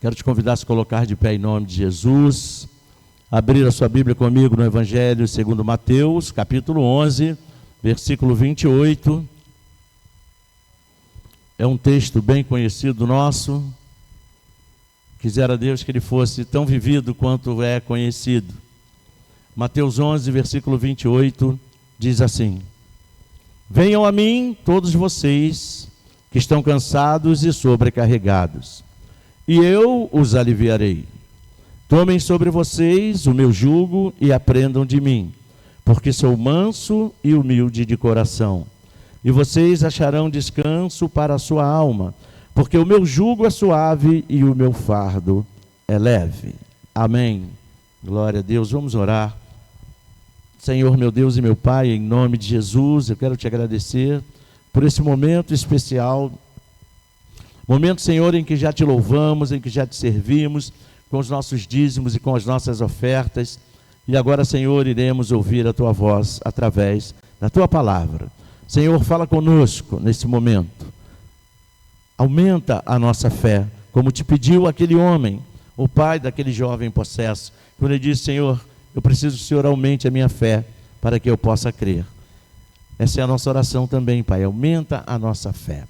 Quero te convidar a se colocar de pé em nome de Jesus, abrir a sua Bíblia comigo no Evangelho segundo Mateus, capítulo 11, versículo 28. É um texto bem conhecido nosso. Quisera Deus que ele fosse tão vivido quanto é conhecido. Mateus 11, versículo 28, diz assim: Venham a mim todos vocês que estão cansados e sobrecarregados, e eu os aliviarei. Tomem sobre vocês o meu jugo e aprendam de mim, porque sou manso e humilde de coração. E vocês acharão descanso para a sua alma, porque o meu jugo é suave e o meu fardo é leve. Amém. Glória a Deus. Vamos orar. Senhor, meu Deus e meu Pai, em nome de Jesus, eu quero te agradecer por esse momento especial. Momento, Senhor, em que já te louvamos, em que já te servimos com os nossos dízimos e com as nossas ofertas. E agora, Senhor, iremos ouvir a tua voz através da tua palavra. Senhor, fala conosco nesse momento. Aumenta a nossa fé, como te pediu aquele homem, o pai daquele jovem possesso, quando ele disse: Senhor, eu preciso que o Senhor aumente a minha fé para que eu possa crer. Essa é a nossa oração também, Pai. Aumenta a nossa fé.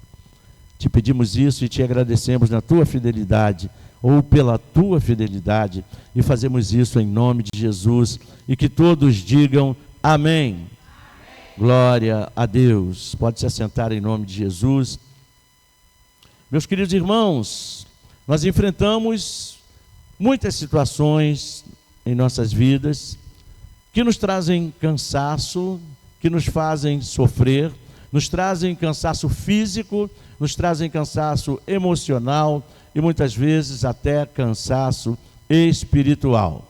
Te pedimos isso e te agradecemos na tua fidelidade, ou pela tua fidelidade, e fazemos isso em nome de Jesus, e que todos digam amém. Amém. Glória a Deus. Pode se assentar em nome de Jesus. Meus queridos irmãos, nós enfrentamos muitas situações em nossas vidas que nos trazem cansaço, que nos fazem sofrer, nos trazem cansaço físico, nos trazem cansaço emocional e muitas vezes até cansaço espiritual.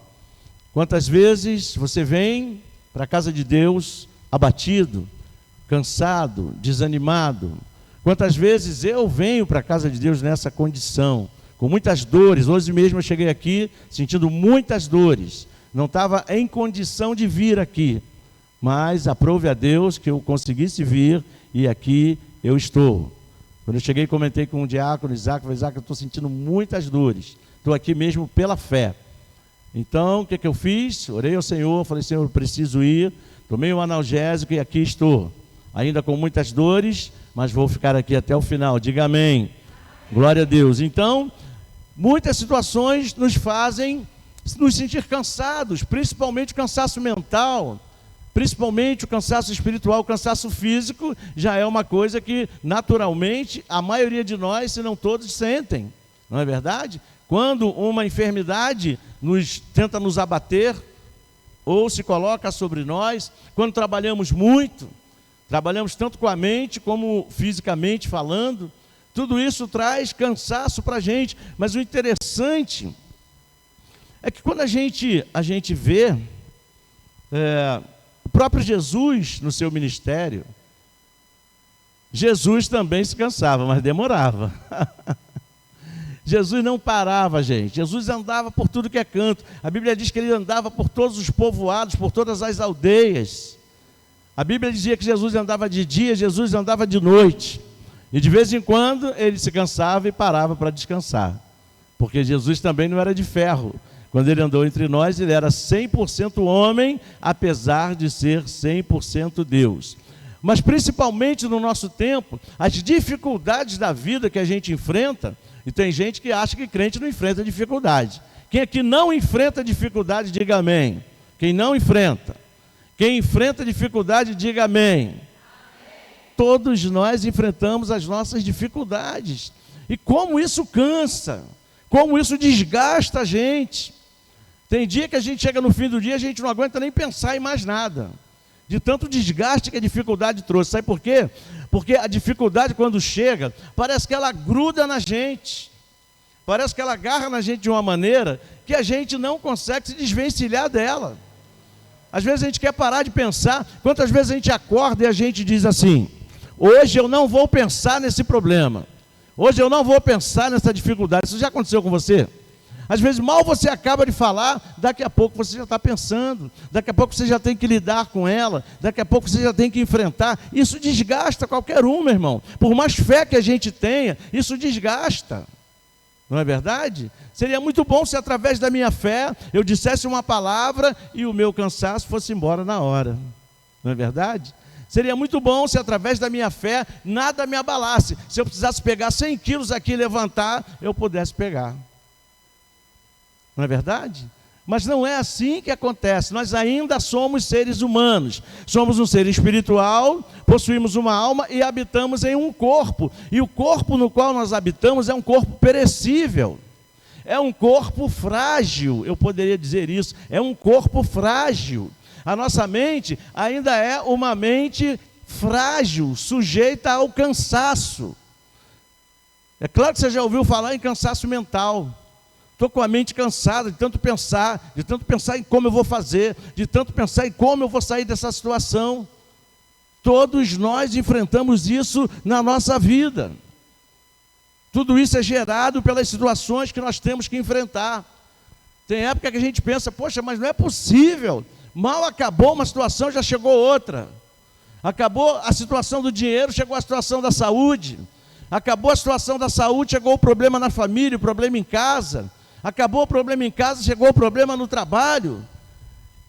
Quantas vezes você vem para a casa de Deus abatido, cansado, desanimado? Quantas vezes eu venho para a casa de Deus nessa condição, com muitas dores? Hoje mesmo eu cheguei aqui sentindo muitas dores, não estava em condição de vir aqui, mas aprove a Deus que eu conseguisse vir e aqui eu estou. Quando eu cheguei, comentei com o diácono Isaac, falei: Isaac, eu estou sentindo muitas dores, estou aqui mesmo pela fé. Então, o que eu fiz? Orei ao Senhor, falei: Senhor, eu preciso ir, tomei um analgésico e aqui estou, ainda com muitas dores, mas vou ficar aqui até o final. Diga amém. Glória a Deus. Então, muitas situações nos fazem nos sentir cansados, principalmente o cansaço mental, principalmente o cansaço espiritual. O cansaço físico já é uma coisa que naturalmente a maioria de nós, se não todos, sentem, não é verdade? Quando uma enfermidade tenta nos abater ou se coloca sobre nós, quando trabalhamos muito, trabalhamos tanto com a mente como fisicamente falando, tudo isso traz cansaço para a gente. Mas o interessante é que quando a gente vê o próprio Jesus no seu ministério, Jesus também se cansava, mas demorava. Jesus não parava, gente. Jesus andava por tudo que é canto. A Bíblia diz que ele andava por todos os povoados, por todas as aldeias. A Bíblia dizia que Jesus andava de dia, Jesus andava de noite. E de vez em quando ele se cansava e parava para descansar. Porque Jesus também não era de ferro. Quando ele andou entre nós, ele era 100% homem, apesar de ser 100% Deus. Mas principalmente no nosso tempo, as dificuldades da vida que a gente enfrenta, e tem gente que acha que crente não enfrenta dificuldade. Quem aqui não enfrenta dificuldade, diga amém. Quem não enfrenta. Quem enfrenta dificuldade, diga amém. Todos nós enfrentamos as nossas dificuldades. E como isso cansa, como isso desgasta a gente. Tem dia que a gente chega no fim do dia, a gente não aguenta nem pensar em mais nada, de tanto desgaste que a dificuldade trouxe. Sabe por quê? Porque a dificuldade, quando chega, parece que ela gruda na gente, parece que ela agarra na gente de uma maneira que a gente não consegue se desvencilhar dela. Às vezes a gente quer parar de pensar. Quantas vezes a gente acorda e a gente diz assim: hoje eu não vou pensar nesse problema, hoje eu não vou pensar nessa dificuldade. Isso já aconteceu com você? Às vezes mal você acaba de falar, daqui a pouco você já está pensando, daqui a pouco você já tem que lidar com ela, daqui a pouco você já tem que enfrentar. Isso desgasta qualquer um, meu irmão. Por mais fé que a gente tenha, isso desgasta. Não é verdade? Seria muito bom se através da minha fé eu dissesse uma palavra e o meu cansaço fosse embora na hora. Não é verdade? Seria muito bom se através da minha fé nada me abalasse. Se eu precisasse pegar 100 quilos aqui e levantar, eu pudesse pegar. Não é verdade? Mas não é assim que acontece. Nós ainda somos seres humanos. Somos um ser espiritual, possuímos uma alma e habitamos em um corpo. E o corpo no qual nós habitamos é um corpo perecível. É um corpo frágil, eu poderia dizer isso. É um corpo frágil. A nossa mente ainda é uma mente frágil, sujeita ao cansaço. É claro que você já ouviu falar em cansaço mental. Estou com a mente cansada de tanto pensar em como eu vou fazer, de tanto pensar em como eu vou sair dessa situação. Todos nós enfrentamos isso na nossa vida. Tudo isso é gerado pelas situações que nós temos que enfrentar. Tem época que a gente pensa, poxa, mas não é possível. Mal acabou uma situação, já chegou outra. Acabou a situação do dinheiro, chegou a situação da saúde. Acabou a situação da saúde, chegou o problema na família, o problema em casa. Acabou o problema em casa, chegou o problema no trabalho.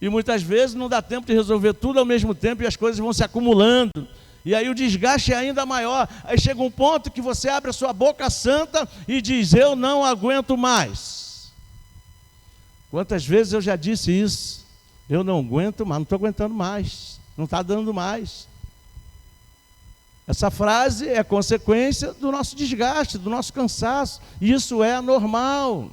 E muitas vezes não dá tempo de resolver tudo ao mesmo tempo e as coisas vão se acumulando. E aí o desgaste é ainda maior. Aí chega um ponto que você abre a sua boca santa e diz, eu não aguento mais. Quantas vezes eu já disse isso? Eu não aguento mais, não estou aguentando mais. Não está dando mais. Essa frase é consequência do nosso desgaste, do nosso cansaço. Isso é normal.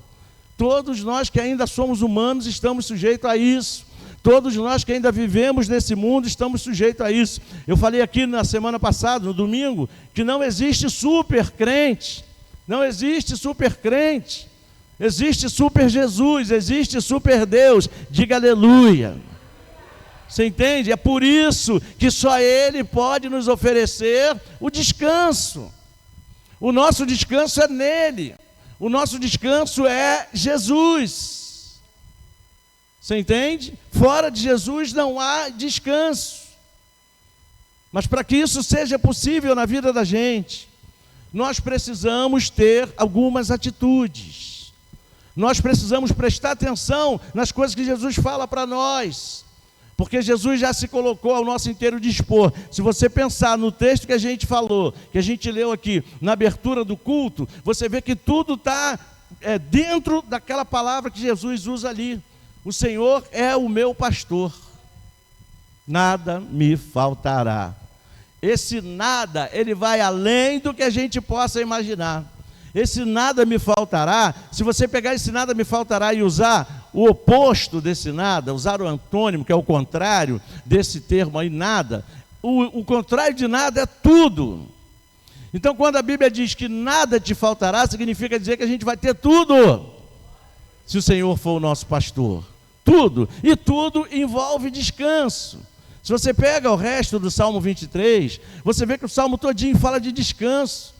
Todos nós que ainda somos humanos estamos sujeitos a isso. Todos nós que ainda vivemos nesse mundo estamos sujeitos a isso. Eu falei aqui na semana passada, no domingo, que não existe super crente. Não existe super crente. Existe super Jesus, existe super Deus. Diga aleluia. Você entende? É por isso que só Ele pode nos oferecer o descanso. O nosso descanso é nele. O nosso descanso é Jesus. Você entende? Fora de Jesus não há descanso. Mas para que isso seja possível na vida da gente, nós precisamos ter algumas atitudes. Nós precisamos prestar atenção nas coisas que Jesus fala para nós. Porque Jesus já se colocou ao nosso inteiro dispor. Se você pensar no texto que a gente falou, que a gente leu aqui, na abertura do culto, você vê que tudo está dentro daquela palavra que Jesus usa ali. O Senhor é o meu pastor, nada me faltará. Esse nada, ele vai além do que a gente possa imaginar. Esse nada me faltará, se você pegar esse nada me faltará e usar o oposto desse nada, usar o antônimo, que é o contrário desse termo aí, nada, o contrário de nada é tudo. Então, quando a Bíblia diz que nada te faltará, significa dizer que a gente vai ter tudo, se o Senhor for o nosso pastor. Tudo, e tudo envolve descanso. Se você pega o resto do Salmo 23, você vê que o Salmo todinho fala de descanso.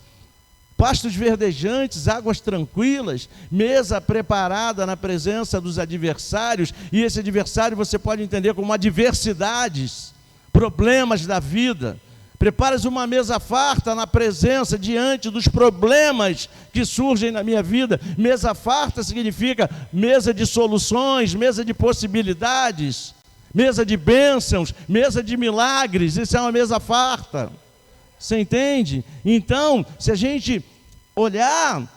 Pastos verdejantes, águas tranquilas, mesa preparada na presença dos adversários, e esse adversário você pode entender como adversidades, problemas da vida. Preparas uma mesa farta na presença, diante dos problemas que surgem na minha vida. Mesa farta significa mesa de soluções, mesa de possibilidades, mesa de bênçãos, mesa de milagres. Isso é uma mesa farta. Você entende? Então, se a gente olhar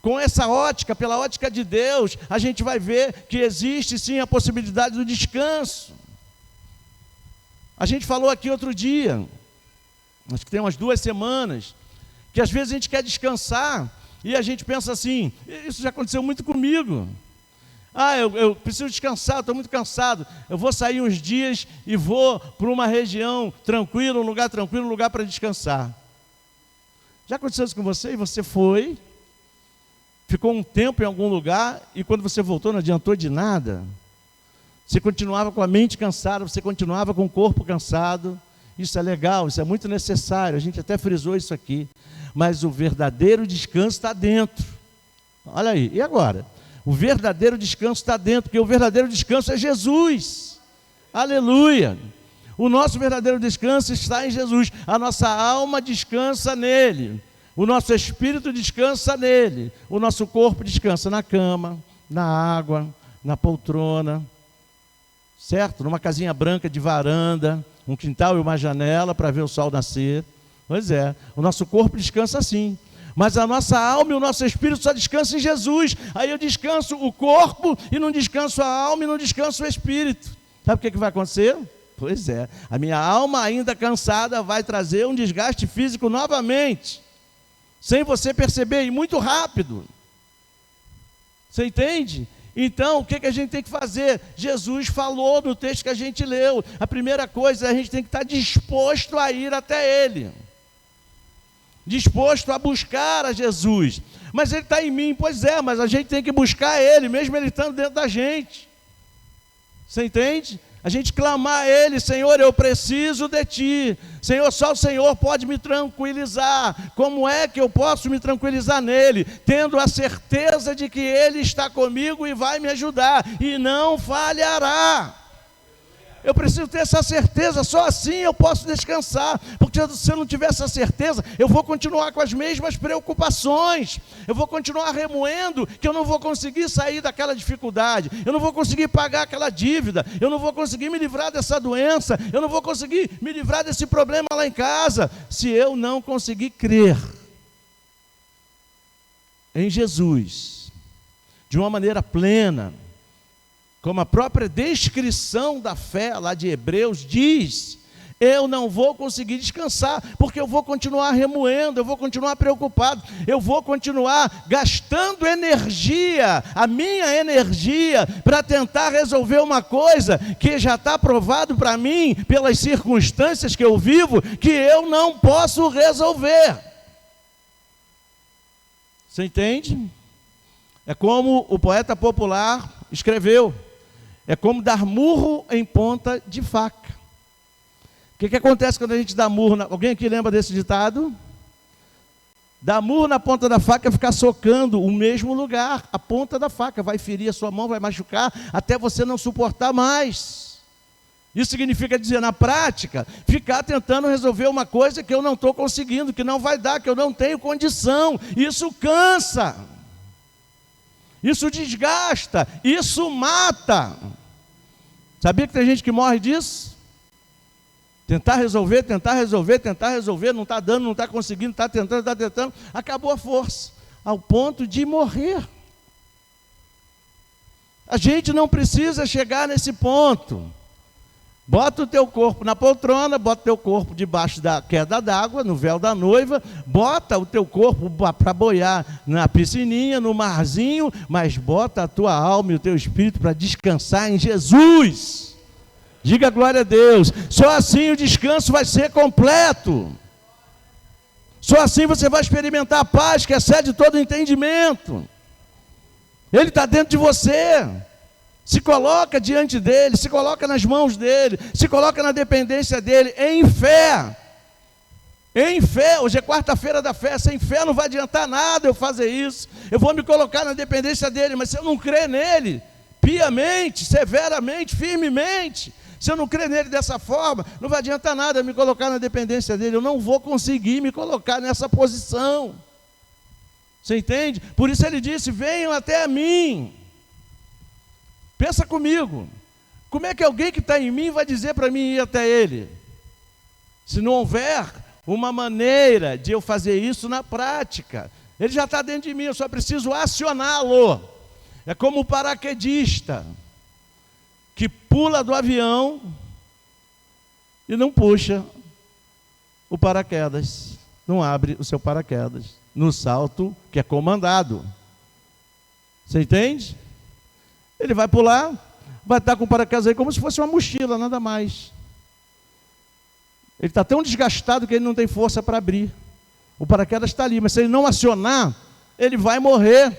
com essa ótica, pela ótica de Deus, a gente vai ver que existe sim a possibilidade do descanso. A gente falou aqui outro dia, acho que tem umas 2 semanas, que às vezes a gente quer descansar e a gente pensa assim, isso já aconteceu muito comigo. Eu preciso descansar, estou muito cansado. Eu vou sair uns dias e vou para uma região tranquila, um lugar tranquilo, um lugar para descansar. Já aconteceu isso com você? E você foi, ficou um tempo em algum lugar e quando você voltou não adiantou de nada. Você continuava com a mente cansada, você continuava com o corpo cansado. Isso é legal, isso é muito necessário. A gente até frisou isso aqui. Mas o verdadeiro descanso está dentro. Olha aí, e agora? O verdadeiro descanso está dentro, porque o verdadeiro descanso é Jesus. Aleluia! O nosso verdadeiro descanso está em Jesus. A nossa alma descansa nele. O nosso espírito descansa nele, o nosso corpo descansa na cama, na água, na poltrona, certo? Numa casinha branca de varanda, um quintal e uma janela para ver o sol nascer. Pois é, o nosso corpo descansa assim. Mas a nossa alma e o nosso espírito só descansam em Jesus. Aí eu descanso o corpo e não descanso a alma e não descanso o espírito. Sabe o que vai acontecer? Pois é, a minha alma ainda cansada vai trazer um desgaste físico novamente, sem você perceber, e muito rápido. Você entende? Então, o que a gente tem que fazer? Jesus falou no texto que a gente leu. A primeira coisa, a gente tem que estar disposto a ir até Ele. Disposto a buscar a Jesus. Mas Ele está em mim, pois é, mas a gente tem que buscar Ele, mesmo Ele estando dentro da gente. Você entende? A gente clamar a Ele: Senhor, eu preciso de Ti. Senhor, só o Senhor pode me tranquilizar. Como é que eu posso me tranquilizar nele? Tendo a certeza de que Ele está comigo e vai me ajudar, e não falhará. Eu preciso ter essa certeza, só assim eu posso descansar, porque se eu não tiver essa certeza, eu vou continuar com as mesmas preocupações, eu vou continuar remoendo que eu não vou conseguir sair daquela dificuldade, eu não vou conseguir pagar aquela dívida, eu não vou conseguir me livrar dessa doença, eu não vou conseguir me livrar desse problema lá em casa, se eu não conseguir crer em Jesus, de uma maneira plena, como a própria descrição da fé lá de Hebreus diz, eu não vou conseguir descansar, porque eu vou continuar remoendo, eu vou continuar preocupado, eu vou continuar gastando energia, a minha energia, para tentar resolver uma coisa que já está provado para mim, pelas circunstâncias que eu vivo, que eu não posso resolver. Você entende? É como o poeta popular escreveu, é como dar murro em ponta de faca. O que acontece quando a gente dá murro? Alguém aqui lembra desse ditado? Dar murro na ponta da faca é ficar socando o mesmo lugar, a ponta da faca, vai ferir a sua mão, vai machucar, até você não suportar mais. Isso significa dizer, na prática, ficar tentando resolver uma coisa que eu não estou conseguindo, que não vai dar, que eu não tenho condição. Isso cansa. Isso desgasta, isso mata. Sabia que tem gente que morre disso? Tentar resolver, não está dando, não está conseguindo, está tentando, acabou a força, ao ponto de morrer. A gente não precisa chegar nesse ponto. Bota o teu corpo na poltrona, bota o teu corpo debaixo da queda d'água, no véu da noiva, bota o teu corpo para boiar na piscininha, no marzinho, mas bota a tua alma e o teu espírito para descansar em Jesus. Diga glória a Deus. Só assim o descanso vai ser completo. Só assim você vai experimentar a paz que excede todo entendimento. Ele está dentro de você. Se coloca diante dele, se coloca nas mãos dele, se coloca na dependência dele, em fé. Em fé, hoje é quarta-feira da fé, sem fé não vai adiantar nada eu fazer isso. Eu vou me colocar na dependência dele, mas se eu não crer nele, piamente, severamente, firmemente, se eu não crer nele dessa forma, não vai adiantar nada eu me colocar na dependência dele, eu não vou conseguir me colocar nessa posição. Você entende? Por isso ele disse, venham até a mim. Pensa comigo, como é que alguém que está em mim vai dizer para mim ir até ele? Se não houver uma maneira de eu fazer isso na prática, ele já está dentro de mim, eu só preciso acioná-lo. É como o paraquedista, que pula do avião e não puxa o paraquedas, não abre o seu paraquedas, no salto que é comandado. Você entende? Ele vai pular, vai estar com o paraquedas aí como se fosse uma mochila, nada mais. Ele está tão desgastado que ele não tem força para abrir. O paraquedas está ali, mas se ele não acionar, ele vai morrer.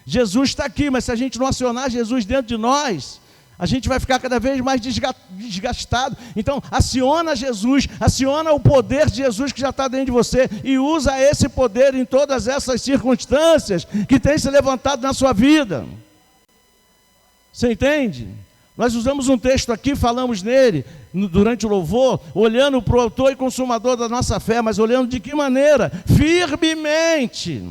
Jesus está aqui, mas se a gente não acionar Jesus dentro de nós, a gente vai ficar cada vez mais desgastado. Então, aciona Jesus, aciona o poder de Jesus que já está dentro de você e usa esse poder em todas essas circunstâncias que tem se levantado na sua vida. Você entende? Nós usamos um texto aqui, falamos nele, durante o louvor, olhando para o autor e consumador da nossa fé, mas olhando de que maneira? Firmemente.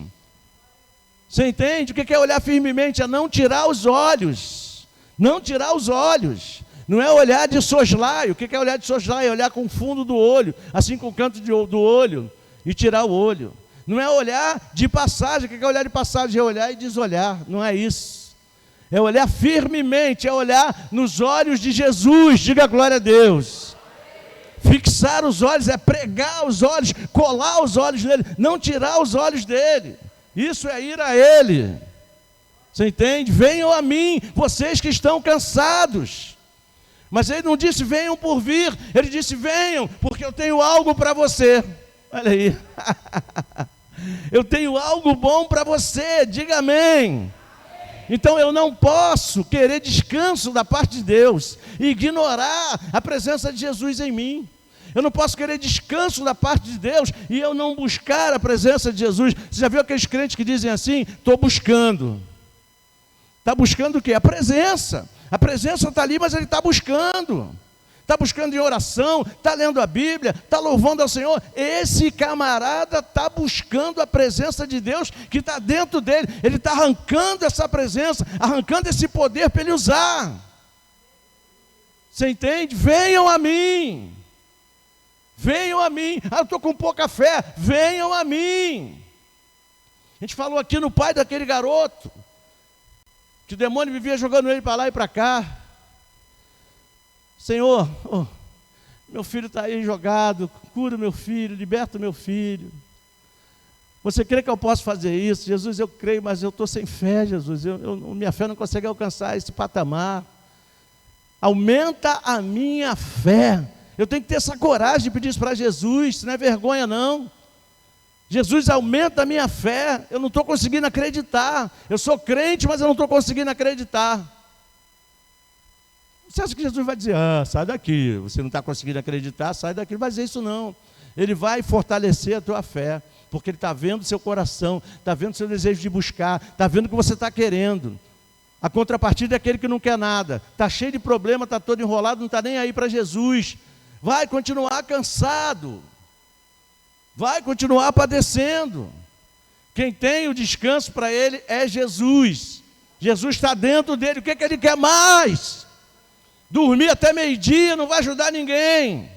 Você entende? O que é olhar firmemente? É não tirar os olhos. Não tirar os olhos. Não é olhar de soslaio. O que é olhar de soslaio? É olhar com o fundo do olho, assim com o canto do olho, e tirar o olho. Não é olhar de passagem. O que é olhar de passagem? É olhar e desolhar. Não é isso. É olhar firmemente, é olhar nos olhos de Jesus. Diga glória a Deus. Fixar os olhos é pregar os olhos, colar os olhos nele, não tirar os olhos dele. Isso é ir a ele. Você entende? Venham a mim, vocês que estão cansados. Mas ele não disse venham por vir, ele disse venham, porque eu tenho algo para você. Olha aí. Eu tenho algo bom para você, diga amém. Então eu não posso querer descanso da parte de Deus e ignorar a presença de Jesus em mim. Eu não posso querer descanso da parte de Deus e eu não buscar a presença de Jesus. Você já viu aqueles crentes que dizem assim? Estou buscando. Está buscando o quê? A presença. A presença está ali, mas ele está buscando. Está buscando em oração, está lendo a Bíblia, está louvando ao Senhor. Esse camarada está buscando a presença de Deus que está dentro dele. Ele está arrancando essa presença, arrancando esse poder para ele usar. Você entende? Venham a mim. Venham a mim. Ah, eu estou com pouca fé. Venham a mim. A gente falou aqui no pai daquele garoto, que o demônio vivia jogando ele para lá e para cá. Senhor, meu filho está aí jogado, cura meu filho, liberta meu filho. Você crê que eu posso fazer isso? Jesus, eu creio, mas eu estou sem fé, Jesus. Minha fé não consegue alcançar esse patamar. Aumenta a minha fé. Eu tenho que ter essa coragem de pedir isso para Jesus, isso não é vergonha não. Jesus, aumenta a minha fé. Eu não estou conseguindo acreditar. Eu sou crente, mas eu não estou conseguindo acreditar. Você acha que Jesus vai dizer, sai daqui, você não está conseguindo acreditar, sai daqui? Não vai dizer isso não. Ele vai fortalecer a tua fé, porque ele está vendo o seu coração, está vendo o seu desejo de buscar, está vendo o que você está querendo. A contrapartida é aquele que não quer nada, está cheio de problema, está todo enrolado, não está nem aí para Jesus. Vai continuar cansado, vai continuar padecendo. Quem tem o descanso para ele é Jesus. Jesus está dentro dele, o que ele quer mais? Dormir até meio-dia não vai ajudar ninguém.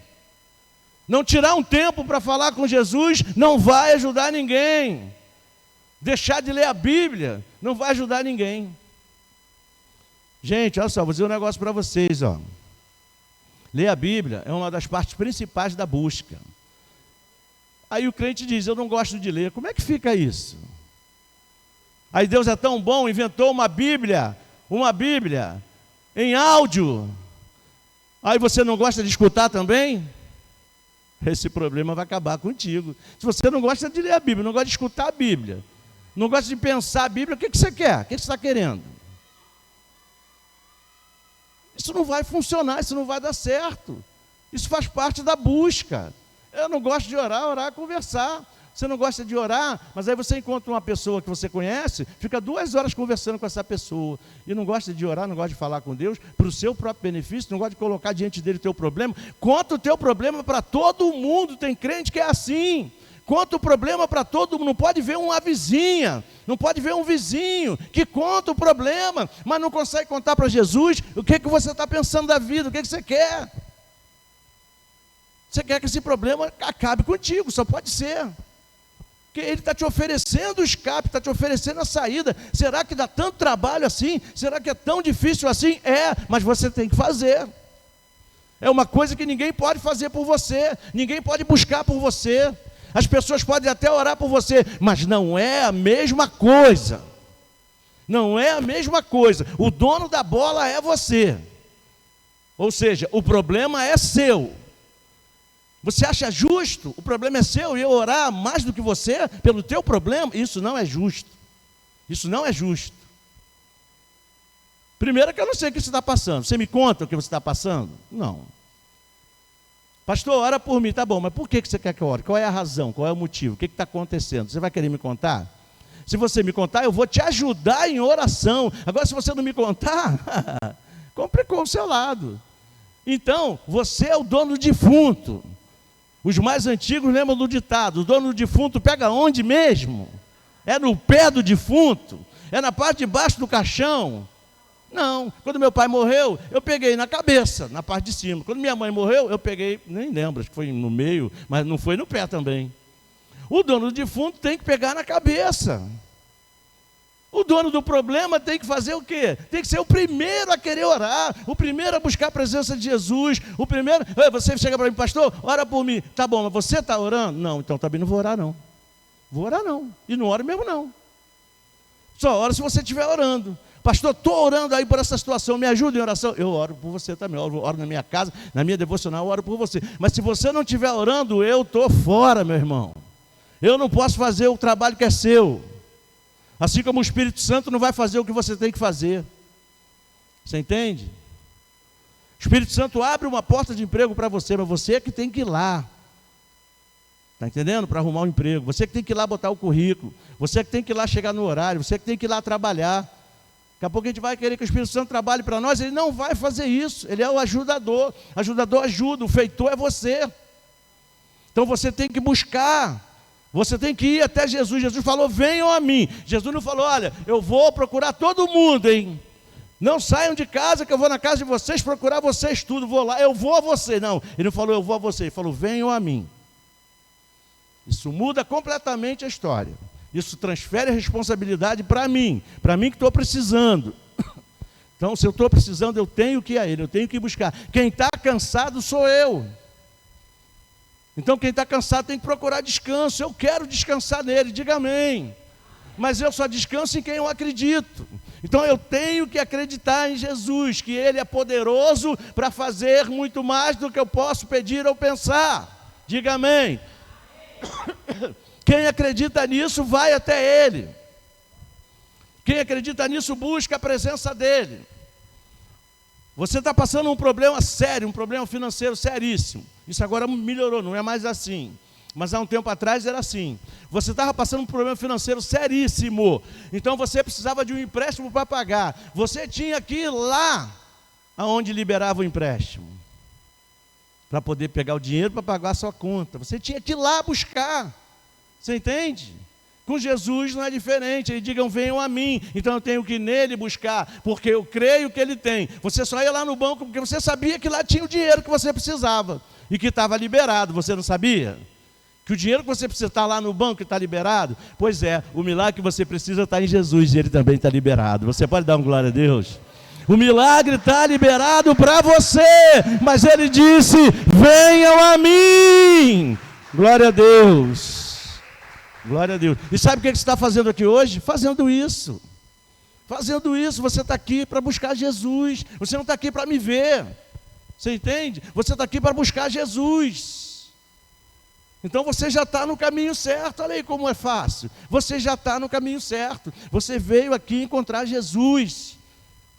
Não tirar um tempo para falar com Jesus não vai ajudar ninguém. Deixar de ler a Bíblia não vai ajudar ninguém. Gente, olha só, vou dizer um negócio para vocês. Ler a Bíblia é uma das partes principais da busca. Aí o crente diz, eu não gosto de ler. Como é que fica isso? Aí Deus é tão bom, inventou uma Bíblia em áudio. Aí você não gosta de escutar também? Esse problema vai acabar contigo. Se você não gosta de ler a Bíblia, não gosta de escutar a Bíblia, não gosta de pensar a Bíblia, o que você quer? O que você está querendo? Isso não vai funcionar, isso não vai dar certo. Isso faz parte da busca. Eu não gosto de orar é conversar. Você não gosta de orar, mas aí você encontra uma pessoa que você conhece, fica 2 horas conversando com essa pessoa, e não gosta de orar, não gosta de falar com Deus, para o seu próprio benefício, não gosta de colocar diante dele o teu problema. Conta o teu problema para todo mundo, tem crente que é assim. Conta o problema para todo mundo, não pode ver uma vizinha, não pode ver um vizinho que conta o problema, mas não consegue contar para Jesus o que você está pensando da vida, o que você quer. Você quer que esse problema acabe contigo, só pode ser. Porque ele está te oferecendo o escape, está te oferecendo a saída. Será que dá tanto trabalho assim? Será que é tão difícil assim? É, mas você tem que fazer. É uma coisa que ninguém pode fazer por você, ninguém pode buscar por você. As pessoas podem até orar por você, mas não é a mesma coisa. Não é a mesma coisa. O dono da bola é você. Ou seja, o problema é seu. Você acha justo? O problema é seu e eu orar mais do que você pelo teu problema? Isso não é justo. Isso não é justo. Primeiro que eu não sei o que você está passando. Você me conta o que você está passando? Não. Pastor, ora por mim. Tá bom, mas por que você quer que eu ore? Qual é a razão? Qual é o motivo? O que está acontecendo? Você vai querer me contar? Se você me contar, eu vou te ajudar em oração. Agora, se você não me contar, complicou o seu lado. Então, você é o dono do defunto. Os mais antigos lembram do ditado: o dono do defunto pega onde mesmo? É no pé do defunto? É na parte de baixo do caixão? Não, quando meu pai morreu, eu peguei na cabeça, na parte de cima. Quando minha mãe morreu, eu peguei, nem lembro, acho que foi no meio, mas não foi no pé também. O dono do defunto tem que pegar na cabeça. O dono do problema tem que fazer o quê? Tem que ser o primeiro a querer orar, o primeiro a buscar a presença de Jesus, o primeiro... Você chega para mim: pastor, ora por mim. Tá bom, mas você está orando? Não, então também não vou orar não. Vou orar não, e não oro mesmo não. Só ora se você estiver orando. Pastor, estou orando aí por essa situação, me ajuda em oração. Eu oro por você também, eu oro na minha casa, na minha devocional, eu oro por você. Mas se você não estiver orando, eu estou fora, meu irmão. Eu não posso fazer o trabalho que é seu. Assim como o Espírito Santo não vai fazer o que você tem que fazer. Você entende? O Espírito Santo abre uma porta de emprego para você, mas você é que tem que ir lá. Está entendendo? Para arrumar um emprego. Você que tem que ir lá botar o currículo. Você que tem que ir lá chegar no horário. Você que tem que ir lá trabalhar. Daqui a pouco a gente vai querer que o Espírito Santo trabalhe para nós. Ele não vai fazer isso. Ele é o ajudador. O ajudador ajuda. O feitor é você. Então você tem que buscar. Você tem que ir até Jesus. Jesus falou: venham a mim. Jesus não falou: olha, eu vou procurar todo mundo, hein? Não saiam de casa que eu vou na casa de vocês procurar vocês tudo. Vou lá, eu vou a você. Não, ele não falou: eu vou a você. Ele falou: venham a mim. Isso muda completamente a história. Isso transfere a responsabilidade para mim que estou precisando. Então, se eu estou precisando, eu tenho que ir a Ele, eu tenho que buscar. Quem está cansado sou eu. Então, quem está cansado tem que procurar descanso. Eu quero descansar nele, diga amém. Mas eu só descanso em quem eu acredito. Então, eu tenho que acreditar em Jesus, que Ele é poderoso para fazer muito mais do que eu posso pedir ou pensar. Diga amém. Quem acredita nisso vai até Ele. Quem acredita nisso busca a presença dEle. Você está passando um problema sério, um problema financeiro seríssimo. Isso agora melhorou, não é mais assim. Mas há um tempo atrás era assim. Você estava passando um problema financeiro seríssimo. Então você precisava de um empréstimo para pagar. Você tinha que ir lá aonde liberava o empréstimo, para poder pegar o dinheiro para pagar a sua conta. Você tinha que ir lá buscar. Você entende? Com Jesus não é diferente. Eles digam: venham a mim. Então eu tenho que ir nele buscar, porque eu creio que ele tem. Você só ia lá no banco porque você sabia que lá tinha o dinheiro que você precisava e que estava liberado. Você não sabia? Que o dinheiro que você precisa está lá no banco e está liberado? Pois é, o milagre que você precisa está em Jesus e ele também está liberado. Você pode dar uma glória a Deus? O milagre está liberado para você, mas ele disse: venham a mim. Glória a Deus. Glória a Deus. E sabe o que você está fazendo aqui hoje? Fazendo isso. Fazendo isso, você está aqui para buscar Jesus. Você não está aqui para me ver. Você entende? Você está aqui para buscar Jesus. Então você já está no caminho certo. Olha aí como é fácil. Você já está no caminho certo. Você veio aqui encontrar Jesus.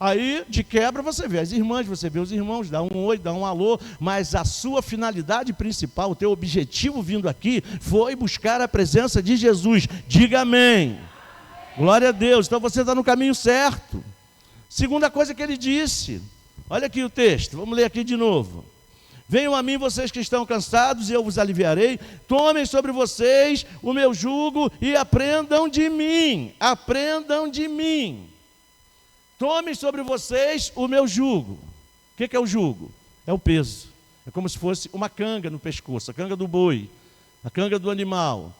Aí, de quebra, você vê as irmãs, você vê os irmãos, dá um oi, dá um alô, mas a sua finalidade principal, o teu objetivo vindo aqui, foi buscar a presença de Jesus. Diga amém. Glória a Deus. Então você está no caminho certo. Segunda coisa que ele disse, olha aqui o texto, vamos ler aqui de novo. Venham a mim vocês que estão cansados e eu vos aliviarei. Tomem sobre vocês o meu jugo e aprendam de mim. Aprendam de mim. Tomem sobre vocês o meu jugo. O que é o jugo? É o peso. É como se fosse uma canga no pescoço, a canga do boi, a canga do animal.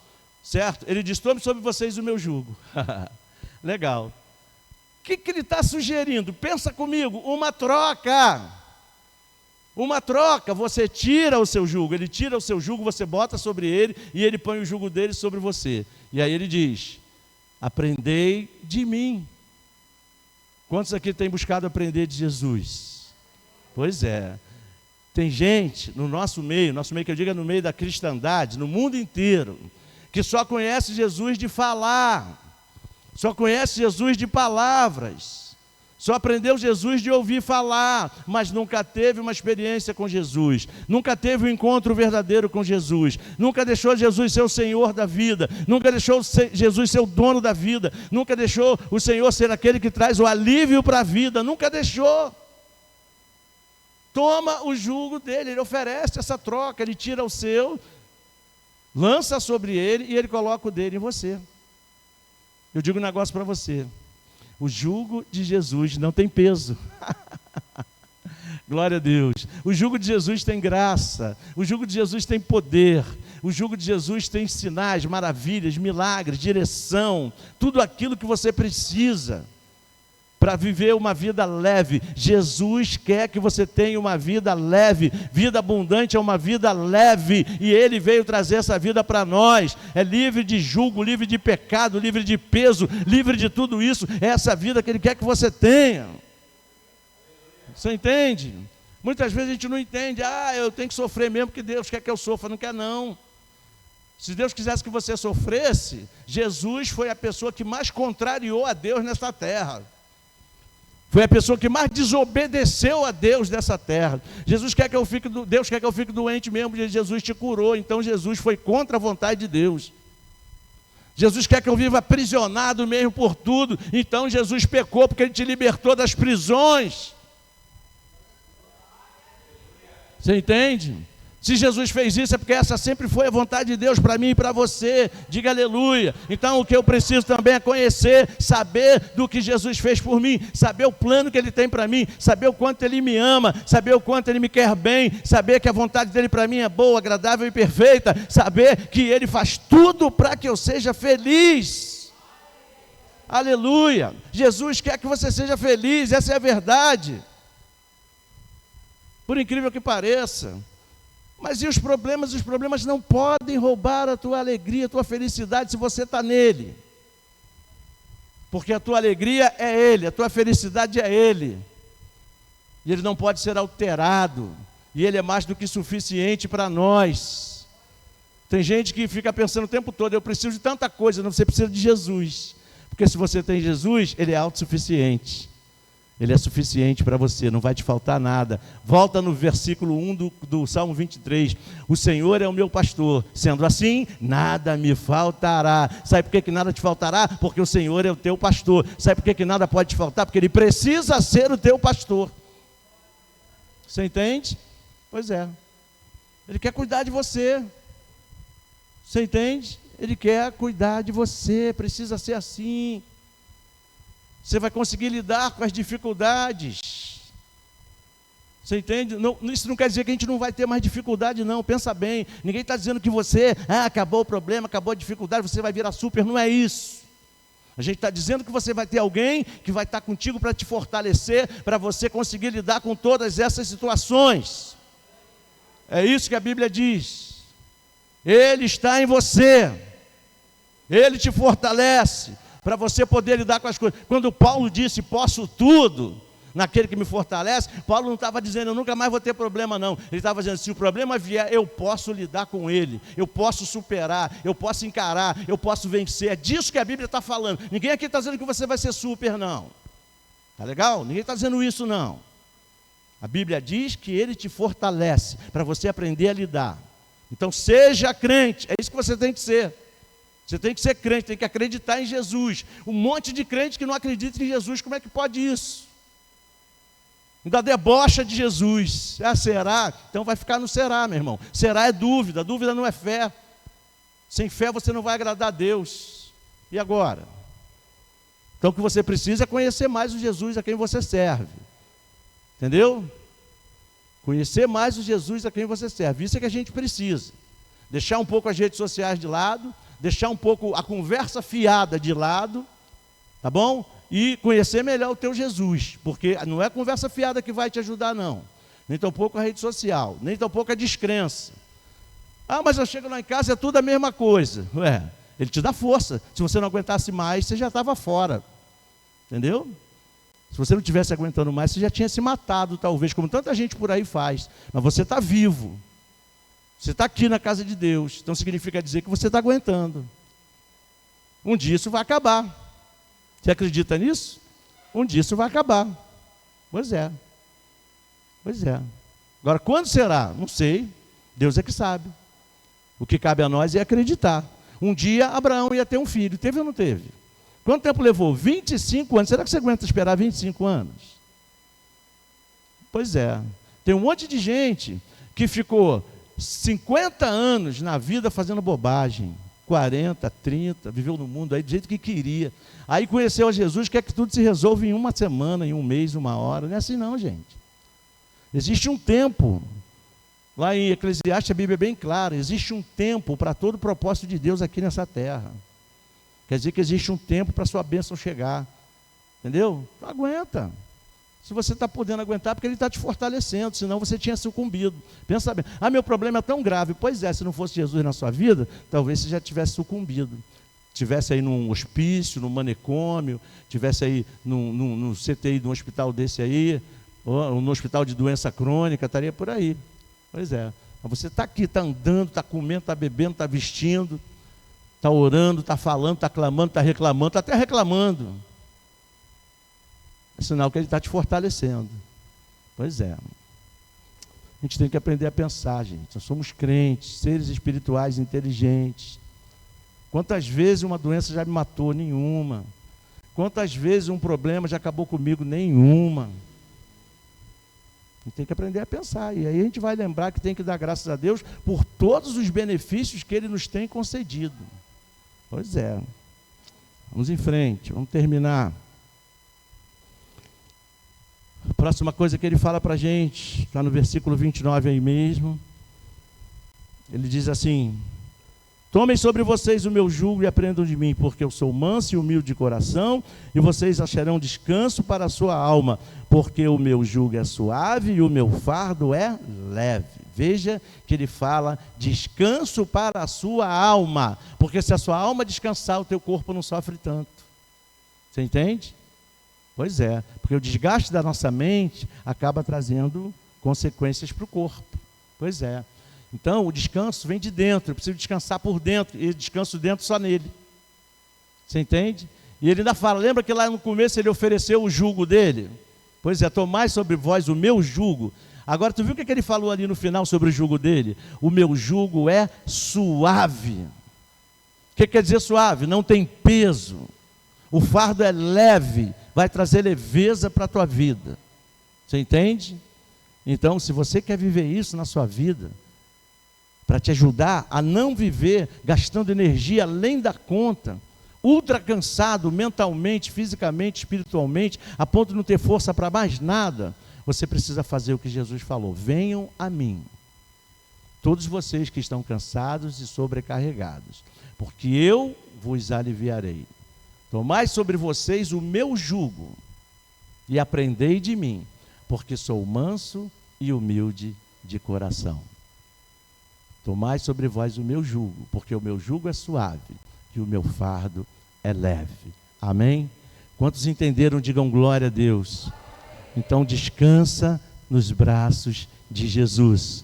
Certo? Ele diz: tomem sobre vocês o meu jugo. Legal. O que ele está sugerindo? Pensa comigo, uma troca. Uma troca, você tira o seu jugo, ele tira o seu jugo, você bota sobre ele e ele põe o jugo dele sobre você. E aí ele diz: aprendei de mim. Quantos aqui têm buscado aprender de Jesus? Pois é. Tem gente no nosso meio que eu digo é no meio da cristandade, no mundo inteiro, que só conhece Jesus de falar, só conhece Jesus de palavras, só aprendeu Jesus de ouvir falar, mas nunca teve uma experiência com Jesus, nunca teve um encontro verdadeiro com Jesus, nunca deixou Jesus ser o Senhor da vida, nunca deixou Jesus ser o dono da vida, nunca deixou o Senhor ser aquele que traz o alívio para a vida, nunca deixou. toma o jugo dele, ele oferece essa troca, ele tira o seu, lança sobre ele e ele coloca o dele em você. Eu digo um negócio para você, o jugo de Jesus não tem peso. Glória a Deus. O jugo de Jesus tem graça, o jugo de Jesus tem poder, o jugo de Jesus tem sinais, maravilhas, milagres, direção, tudo aquilo que você precisa para viver uma vida leve. Jesus quer que você tenha uma vida leve, vida abundante é uma vida leve, e Ele veio trazer essa vida para nós, é livre de jugo, livre de pecado, livre de peso, livre de tudo isso, é essa vida que Ele quer que você tenha. Você entende? Muitas vezes a gente não entende, eu tenho que sofrer mesmo porque Deus quer que eu sofra. Não quer não. Se Deus quisesse que você sofresse, Jesus foi a pessoa que mais contrariou a Deus nesta terra. Foi a pessoa que mais desobedeceu a Deus nessa terra. Deus quer que eu fique doente mesmo, porque Jesus te curou. Então Jesus foi contra a vontade de Deus. Jesus quer que eu viva aprisionado mesmo por tudo. Então Jesus pecou porque Ele te libertou das prisões. Você entende? Se Jesus fez isso é porque essa sempre foi a vontade de Deus para mim e para você. Diga aleluia. Então o que eu preciso também é conhecer, saber do que Jesus fez por mim, saber o plano que Ele tem para mim, saber o quanto Ele me ama, saber o quanto Ele me quer bem, saber que a vontade dEle para mim é boa, agradável e perfeita, saber que Ele faz tudo para que eu seja feliz. Aleluia. Jesus quer que você seja feliz, essa é a verdade. Por incrível que pareça. Mas e os problemas? Os problemas não podem roubar a tua alegria, a tua felicidade se você está nele. Porque a tua alegria é Ele, a tua felicidade é Ele. E Ele não pode ser alterado. E Ele é mais do que suficiente para nós. Tem gente que fica pensando o tempo todo, eu preciso de tanta coisa. Não, você precisa de Jesus. Porque se você tem Jesus, Ele é autossuficiente. Ele é suficiente para você, não vai te faltar nada. Volta no versículo 1 do Salmo 23. O Senhor é o meu pastor, sendo assim, nada me faltará. Sabe por que nada te faltará? Porque o Senhor é o teu pastor. Sabe por que nada pode te faltar? Porque Ele precisa ser o teu pastor. Você entende? Pois é. Ele quer cuidar de você. Você entende? Ele quer cuidar de você, precisa ser assim. Você vai conseguir lidar com as dificuldades. Você entende? Não, isso não quer dizer que a gente não vai ter mais dificuldade, não. Pensa bem, ninguém está dizendo que você, acabou o problema, acabou a dificuldade, você vai virar super, não é isso. A gente está dizendo que você vai ter alguém que vai estar contigo para te fortalecer, para você conseguir lidar com todas essas situações. É isso que a Bíblia diz. Ele está em você, Ele te fortalece, para você poder lidar com as coisas. Quando Paulo disse, posso tudo, naquele que me fortalece, Paulo não estava dizendo, eu nunca mais vou ter problema não. Ele estava dizendo, se o problema vier, eu posso lidar com ele, eu posso superar, eu posso encarar, eu posso vencer. É disso que a Bíblia está falando. Ninguém aqui está dizendo que você vai ser super, não. Tá legal? Ninguém está dizendo isso, não. A Bíblia diz que Ele te fortalece, para você aprender a lidar. Então seja crente, é isso que você tem que ser. Você tem que ser crente, tem que acreditar em Jesus. Um monte de crente que não acredita em Jesus, como é que pode isso? Ainda debocha de Jesus. Será? Então vai ficar no será, meu irmão. Será é dúvida, dúvida não é fé. Sem fé você não vai agradar a Deus. E agora? Então o que você precisa é conhecer mais o Jesus a quem você serve. Entendeu? Conhecer mais o Jesus a quem você serve. Isso é que a gente precisa. Deixar um pouco as redes sociais de lado, deixar um pouco a conversa fiada de lado, tá bom? E conhecer melhor o teu Jesus, porque não é a conversa fiada que vai te ajudar, não. Nem tampouco a rede social, nem tampouco a descrença. Mas eu chego lá em casa, é tudo a mesma coisa. Ele te dá força. Se você não aguentasse mais, você já estava fora. Entendeu? Se você não estivesse aguentando mais, você já tinha se matado, talvez, como tanta gente por aí faz. Mas você está vivo. Você está aqui na casa de Deus, então significa dizer que você está aguentando. Um dia isso vai acabar. Você acredita nisso? Um dia isso vai acabar. Pois é. Pois é. Agora, quando será? Não sei. Deus é que sabe. O que cabe a nós é acreditar. Um dia Abraão ia ter um filho. Teve ou não teve? Quanto tempo levou? 25 anos. Será que você aguenta esperar 25 anos? Pois é. Tem um monte de gente que ficou 50 anos na vida fazendo bobagem, 40, 30, viveu no mundo aí do jeito que queria. Aí conheceu a Jesus, quer que tudo se resolva em uma semana, em um mês, uma hora. Não é assim não, gente. Existe um tempo. Lá em Eclesiastes a Bíblia é bem clara, existe um tempo para todo o propósito de Deus aqui nessa terra. Quer dizer que existe um tempo para a sua bênção chegar. Entendeu? Então aguenta. Se você está podendo aguentar, porque Ele está te fortalecendo, senão você tinha sucumbido. Pensa bem, meu problema é tão grave. Pois é, se não fosse Jesus na sua vida, talvez você já tivesse sucumbido. Tivesse aí num hospício, num manicômio, tivesse aí num CTI de um hospital desse aí, ou no hospital de doença crônica, estaria por aí. Pois é. Mas você está aqui, está andando, está comendo, está bebendo, está vestindo, está orando, está falando, está clamando, está reclamando, está até reclamando. É sinal que Ele está te fortalecendo. Pois é. A gente tem que aprender a pensar, gente. Nós somos crentes, seres espirituais inteligentes. Quantas vezes uma doença já me matou? Nenhuma. Quantas vezes um problema já acabou comigo? Nenhuma. A gente tem que aprender a pensar. E aí a gente vai lembrar que tem que dar graças a Deus por todos os benefícios que Ele nos tem concedido. Pois é. Vamos em frente, vamos terminar. A próxima coisa que Ele fala para a gente, está no versículo 29 aí mesmo. Ele diz assim: tomem sobre vocês o meu jugo e aprendam de mim, porque eu sou manso e humilde de coração, e vocês acharão descanso para a sua alma, porque o meu jugo é suave e o meu fardo é leve. Veja que ele fala descanso para a sua alma, porque se a sua alma descansar, o teu corpo não sofre tanto. Você entende? Pois é, porque o desgaste da nossa mente acaba trazendo consequências para o corpo. Pois é. Então, o descanso vem de dentro, eu preciso descansar por dentro, e descanso dentro só nele. Você entende? E ele ainda fala, lembra que lá no começo ele ofereceu o jugo dele? Pois é, tomai sobre vós o meu jugo. Agora, tu viu o que ele falou ali no final sobre o jugo dele? O meu jugo é suave. O que quer dizer suave? Não tem peso. O fardo é leve, vai trazer leveza para a tua vida. Você entende? Então, se você quer viver isso na sua vida, para te ajudar a não viver gastando energia além da conta, ultra cansado mentalmente, fisicamente, espiritualmente, a ponto de não ter força para mais nada, você precisa fazer o que Jesus falou: venham a mim, todos vocês que estão cansados e sobrecarregados, porque eu vos aliviarei. Tomai sobre vocês o meu jugo e aprendei de mim, porque sou manso e humilde de coração. Tomai sobre vós o meu jugo, porque o meu jugo é suave e o meu fardo é leve. Amém? Quantos entenderam, digam glória a Deus. Então descansa nos braços de Jesus.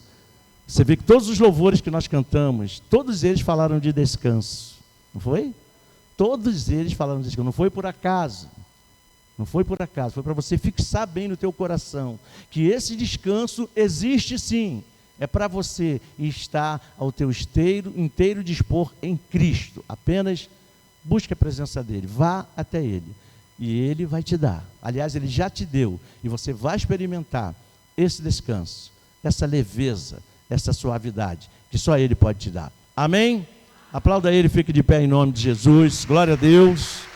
Você vê que todos os louvores que nós cantamos, todos eles falaram de descanso. Não foi? Todos eles falaram de descanso. Não foi por acaso. Não foi por acaso. Foi para você fixar bem no teu coração que esse descanso existe sim. É para você estar ao teu inteiro dispor em Cristo. Apenas busque a presença dEle, vá até Ele, e Ele vai te dar. Aliás, Ele já te deu, e você vai experimentar esse descanso, essa leveza, essa suavidade, que só Ele pode te dar. Amém? Aplauda Ele, fique de pé em nome de Jesus. Glória a Deus.